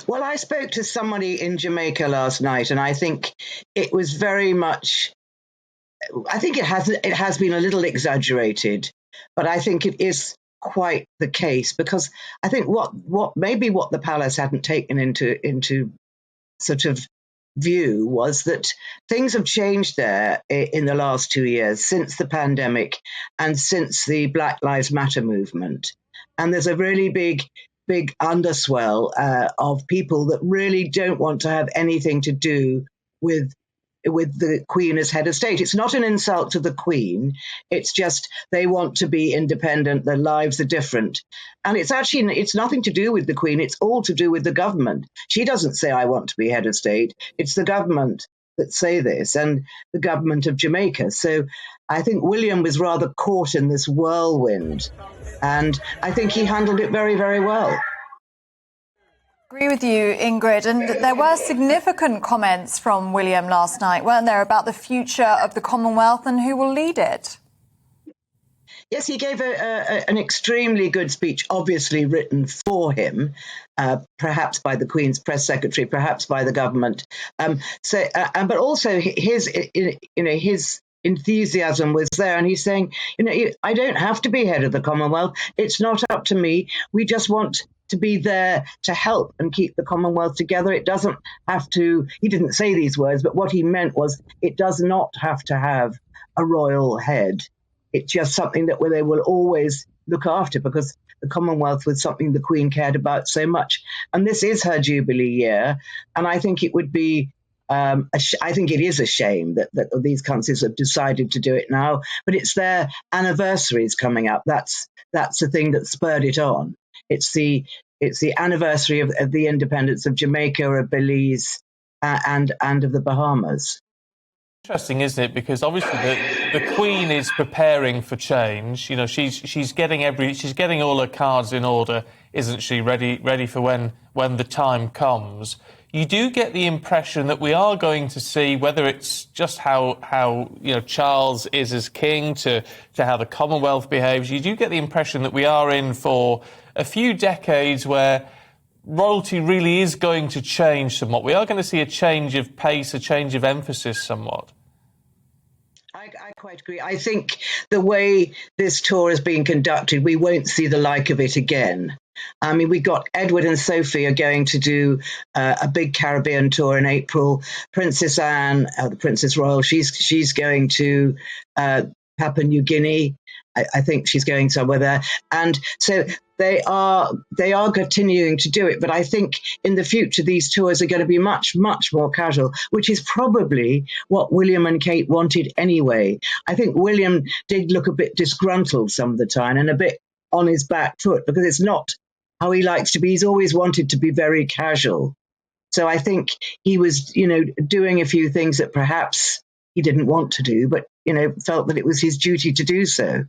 Well, I spoke to somebody in Jamaica last night, and I think it was very much. I think it has been a little exaggerated, but I think it is quite the case because I think what maybe what the palace hadn't taken into sort of view was that things have changed there in the last 2 years since the pandemic and since the Black Lives Matter movement, and there's a really big underswell of people that really don't want to have anything to do with the Queen as head of state. It's not an insult to the Queen. It's just they want to be independent. Their lives are different. And it's nothing to do with the Queen. It's all to do with the government. She doesn't say, I want to be head of state. It's the government that say this, and the government of Jamaica. So I think William was rather caught in this whirlwind. And I think he handled it very, very well. Agree with you, Ingrid. And there were significant comments from William last night, weren't there, about the future of the Commonwealth and who will lead it? Yes, he gave an extremely good speech, obviously written for him, perhaps by the Queen's press secretary, perhaps by the government. But also his enthusiasm was there, and he's saying, I don't have to be head of the Commonwealth. It's not up to me. We just want to be there to help and keep the Commonwealth together. It doesn't have to. He didn't say these words, but what he meant was it does not have to have a royal head. It's just something that they will always look after because the Commonwealth was something the Queen cared about so much. And this is her Jubilee year. And I think it would be, I think it is a shame that these countries have decided to do it now, but it's their anniversaries coming up. That's the thing that spurred it on. It's the anniversary of the independence of Jamaica, of Belize, and of the Bahamas. Interesting, isn't it? Because obviously the Queen is preparing for change. She's getting all her cards in order, isn't she? Ready for when the time comes. You do get the impression that we are going to see, whether it's just how Charles is as king to how the Commonwealth behaves. You do get the impression that we are in for a few decades where royalty really is going to change somewhat. We are going to see a change of pace, a change of emphasis somewhat. I quite agree. I think the way this tour is being conducted, we won't see the like of it again. I mean, we got Edward and Sophie are going to do a big Caribbean tour in April. Princess Anne, the Princess Royal, she's going to Papua New Guinea. I think she's going somewhere there. And so they are continuing to do it. But I think in the future, these tours are going to be much, much more casual, which is probably what William and Kate wanted anyway. I think William did look a bit disgruntled some of the time and a bit on his back foot because it's not how he likes to be. He's always wanted to be very casual. So I think he was, doing a few things that perhaps he didn't want to do, but, felt that it was his duty to do so.